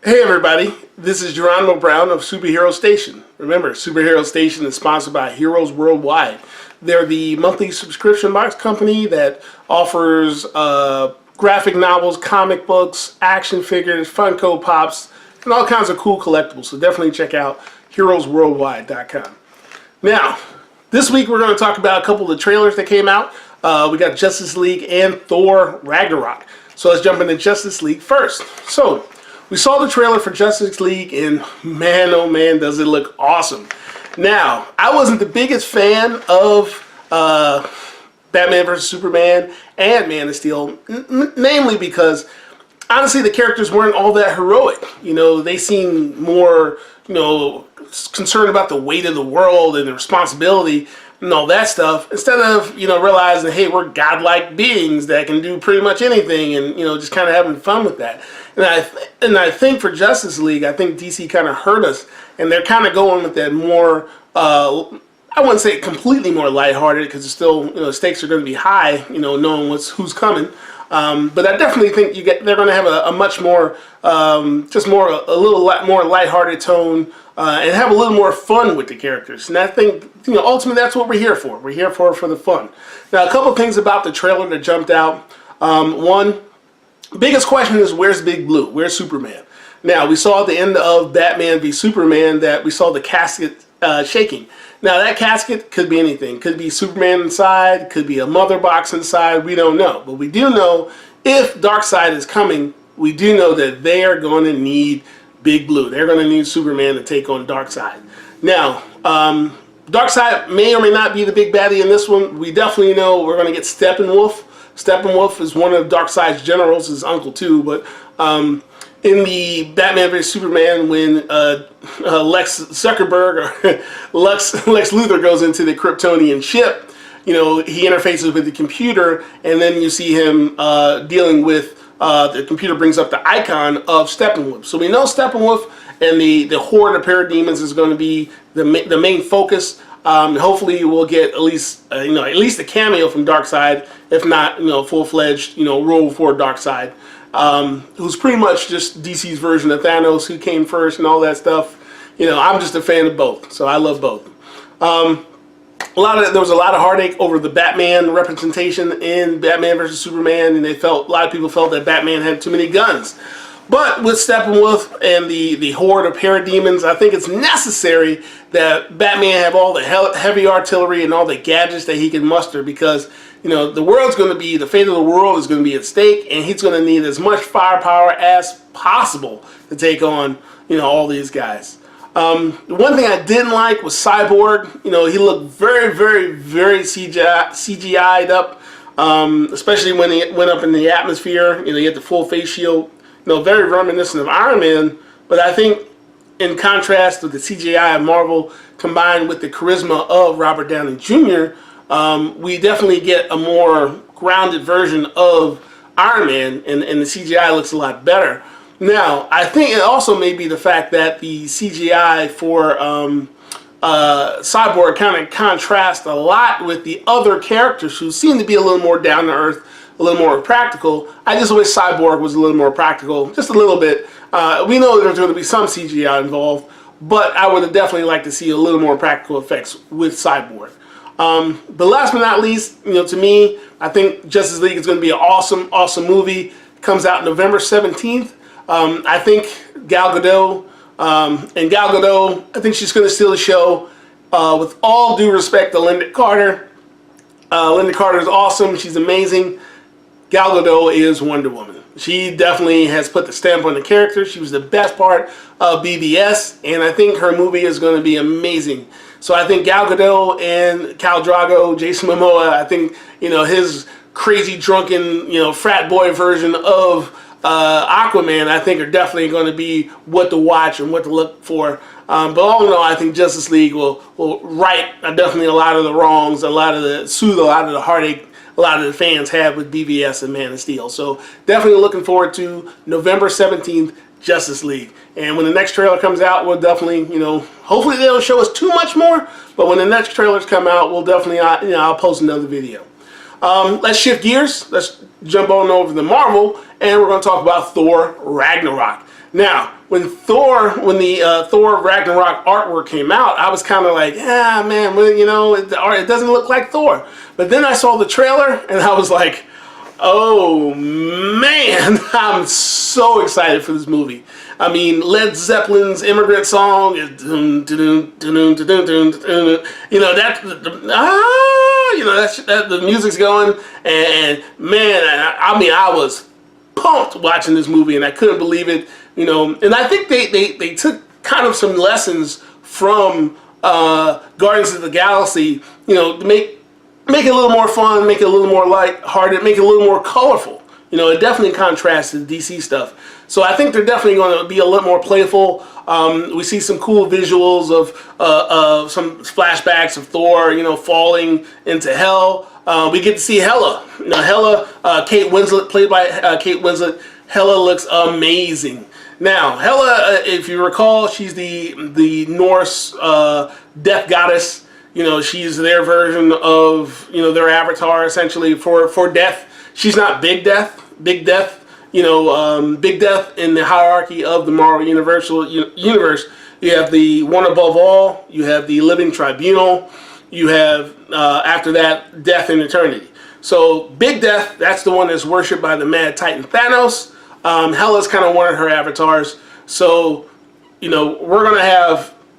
Hey everybody, this is Jeronimo Brown of Superhero Station. Remember, Superhero Station is sponsored by Heroes Worldwide. They're the monthly subscription box company that offers graphic novels, comic books, action figures, Funko Pops, and all kinds of cool collectibles. So definitely check out heroesworldwide.com. Now, this week we're going to talk about a couple of the trailers that came out. We got Justice League and Thor Ragnarok. So let's jump into Justice League first. So, we saw the trailer for Justice League, and man, oh man, does it look awesome. Now, I wasn't the biggest fan of Batman vs. Superman and Man of Steel, namely because, honestly, the characters weren't all that heroic. You know, they seemed more, concerned about the weight of the world and the responsibility and all that stuff, instead of, realizing, hey, we're godlike beings that can do pretty much anything and, just kind of having fun with that. And I think for Justice League, I think DC kind of hurt us, and they're kind of going with that more, I wouldn't say completely more lighthearted, because it's still, stakes are going to be high, knowing who's coming. But I definitely think they're going to have a much more, a little more lighthearted tone, and have a little more fun with the characters. And I think, ultimately that's what we're here for. We're here for the fun. Now, a couple things about the trailer that jumped out. One, biggest question is, where's Big Blue? Where's Superman? Now, we saw at the end of Batman v Superman that we saw the casket shaking. Now, that casket could be anything. Could be Superman inside, could be a mother box inside, we don't know. But we do know, if Darkseid is coming, we do know that they are going to need Big Blue. They're going to need Superman to take on Darkseid. Now, Darkseid may or may not be the big baddie in this one. We definitely know we're going to get Steppenwolf. Steppenwolf is one of Darkseid's generals, his uncle too, but in the Batman vs Superman, when Lex Zuckerberg or Lex Luthor goes into the Kryptonian ship, he interfaces with the computer, and then you see him dealing with the computer brings up the icon of Steppenwolf. So we know Steppenwolf and the horde of parademons is going to be the main focus. Hopefully we'll get at least a cameo from Darkseid, if not full-fledged role for Darkseid, who's pretty much just DC's version of Thanos, who came first and all that stuff. I'm just a fan of both, so I love both. There was a lot of heartache over the Batman representation in Batman vs Superman, and a lot of people felt that Batman had too many guns. But with Steppenwolf and the horde of parademons, I think it's necessary that Batman have all the heavy artillery and all the gadgets that he can muster, because the fate of the world is going to be at stake, and he's going to need as much firepower as possible to take on all these guys. The one thing I didn't like was Cyborg. He looked very, very, very CGI'd up, especially when he went up in the atmosphere. He had the full face shield. Very reminiscent of Iron Man, but I think in contrast with the CGI of Marvel combined with the charisma of Robert Downey Jr., we definitely get a more grounded version of Iron Man, and the CGI looks a lot better. Now, I think it also may be the fact that the CGI for Cyborg kind of contrasts a lot with the other characters who seem to be a little more down to earth, a little more practical. I just wish Cyborg was a little more practical, just a little bit. We know there's going to be some CGI involved, but I would have definitely liked to see a little more practical effects with Cyborg. But last but not least, to me, I think Justice League is going to be an awesome, awesome movie. It comes out November 17th. I think Gal Gadot, I think she's going to steal the show. With all due respect to Linda Carter. Linda Carter is awesome. She's amazing. Gal Gadot is Wonder Woman. She definitely has put the stamp on the character. She was the best part of BVS, and I think her movie is going to be amazing. So I think Gal Gadot and Khal Drogo, Jason Momoa, I think, his crazy drunken, frat boy version of Aquaman, I think, are definitely going to be what to watch and what to look for. But all in all, I think Justice League will right definitely a lot of the wrongs, soothe a lot of the heartache a lot of the fans have with BVS and Man of Steel. So definitely looking forward to November 17th, Justice League. And when the next trailer comes out, we'll definitely, hopefully they don't show us too much more, but when the next trailers come out, we'll definitely, I'll post another video. Let's shift gears. Let's jump on over to Marvel, and we're going to talk about Thor Ragnarok. Now, when the Thor Ragnarok artwork came out, I was kind of like, ah, man, well, you know, it doesn't look like Thor. But then I saw the trailer, and I was like, oh man, I'm so excited for this movie. I mean, Led Zeppelin's Immigrant Song is, you know, the music's going, and man, I mean, I was pumped watching this movie, and I couldn't believe it, you know. And I think they took kind of some lessons from Guardians of the Galaxy, you know, to make it a little more fun, make it a little more light-hearted, make it a little more colorful. You know, it definitely contrasts to the DC stuff. So I think they're definitely going to be a little more playful. We see some cool visuals of some flashbacks of Thor, you know, falling into hell. We get to see Hela. You know, Hela, Kate Winslet, played by Kate Winslet. Hela looks amazing. Now, Hela, if you recall, she's the Norse death goddess. You know, she's their version of, you know, their avatar essentially for death. She's not Big Death. Big Death, you know, Big Death in the hierarchy of the Marvel universe. You have the one above all. You have the living tribunal. You have after that, death in eternity. So Big Death, that's the one that's worshipped by the Mad Titan Thanos. Hela's kind of one of her avatars. So, you know, we're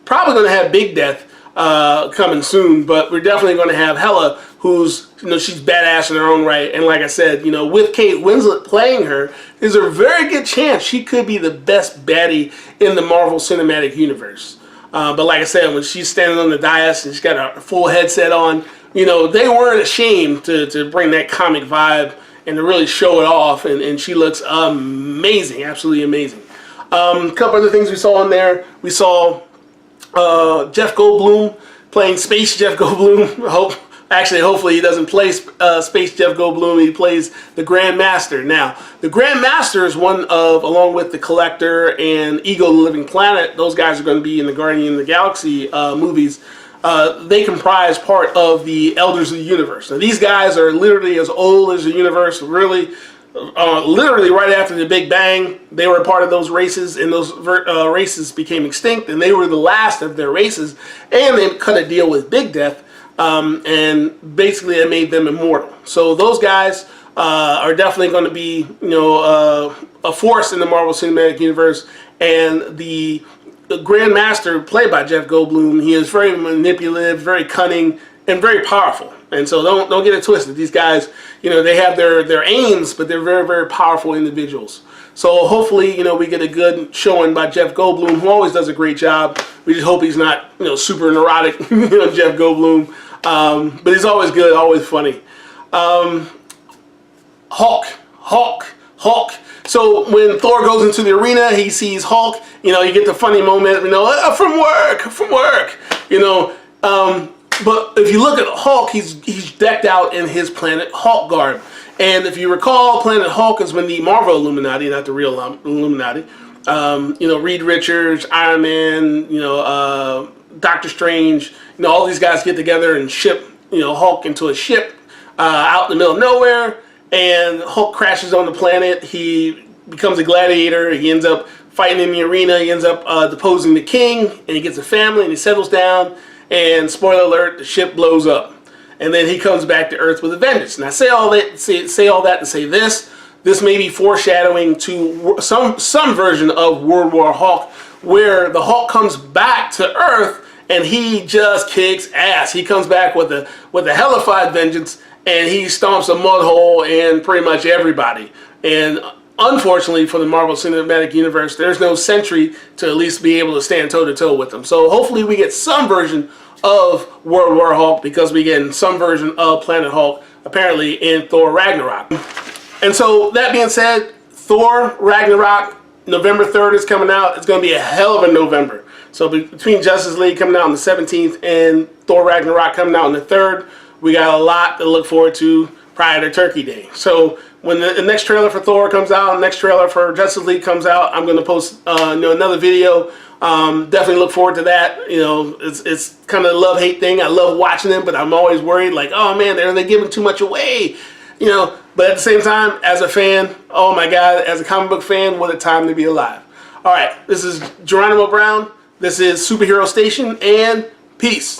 probably gonna have Big Death coming soon, but we're definitely going to have Hela, who's, you know, she's badass in her own right, and like I said, you know, with Kate Winslet playing her, there's a very good chance she could be the best baddie in the Marvel Cinematic Universe. But like I said, when she's standing on the dais and she's got a full headset on, you know, they weren't ashamed to bring that comic vibe and to really show it off, and she looks amazing, absolutely amazing. A couple other things we saw in there. We saw Jeff Goldblum playing Space Jeff Goldblum. Hopefully he doesn't play Space Jeff Goldblum. He plays the Grand Master. Now, the Grand Master is one of, along with the Collector and Ego the Living Planet, those guys are going to be in the Guardian of the Galaxy movies. They comprise part of the Elders of the Universe. Now, these guys are literally as old as the universe, really. Literally right after the Big Bang, they were a part of those races, and those races became extinct, and they were the last of their races, and they cut a deal with Big Death, and basically it made them immortal. So those guys are definitely going to be, you know, a force in the Marvel Cinematic Universe, and the Grand Master, played by Jeff Goldblum, he is very manipulative, very cunning, and very powerful. And so don't get it twisted. These guys, you know, they have their aims, but they're very, very powerful individuals. So hopefully, you know, we get a good showing by Jeff Goldblum, who always does a great job. We just hope he's not, you know, super neurotic, you know, Jeff Goldblum. But he's always good, always funny. Hulk. So when Thor goes into the arena, he sees Hulk. You know, you get the funny moment, you know, from work, you know. But if you look at Hulk, he's decked out in his Planet Hulk garb. And if you recall, Planet Hulk is when the Marvel Illuminati, not the real Illuminati, you know, Reed Richards, Iron Man, you know, Doctor Strange, you know, all these guys get together and ship, you know, Hulk into a ship out in the middle of nowhere, and Hulk crashes on the planet. He becomes a gladiator. He ends up fighting in the arena. He ends up deposing the king, and he gets a family, and he settles down. And spoiler alert, the ship blows up, and then he comes back to Earth with a vengeance. And I say all that to say this may be foreshadowing to some version of World War Hulk, where the Hulk comes back to Earth and he just kicks ass. He comes back with a hellified vengeance, and he stomps a mud hole in pretty much everybody. And unfortunately for the Marvel Cinematic Universe, there's no Sentry to at least be able to stand toe-to-toe with them. So hopefully we get some version of World War Hulk, because we get some version of Planet Hulk, apparently in Thor Ragnarok. And so that being said, Thor Ragnarok, November 3rd is coming out. It's going to be a hell of a November. So between Justice League coming out on the 17th and Thor Ragnarok coming out on the 3rd, we got a lot to look forward to prior to Turkey Day. So when the next trailer for Thor comes out, the next trailer for Justice League comes out, I'm going to post you know, another video. Definitely look forward to that. You know, it's kind of a love-hate thing. I love watching them, but I'm always worried, like, oh man, they're giving too much away. You know, but at the same time, as a fan, oh my God, as a comic book fan, what a time to be alive. All right, this is Jeronimo Brown. This is Superhero Station, and peace.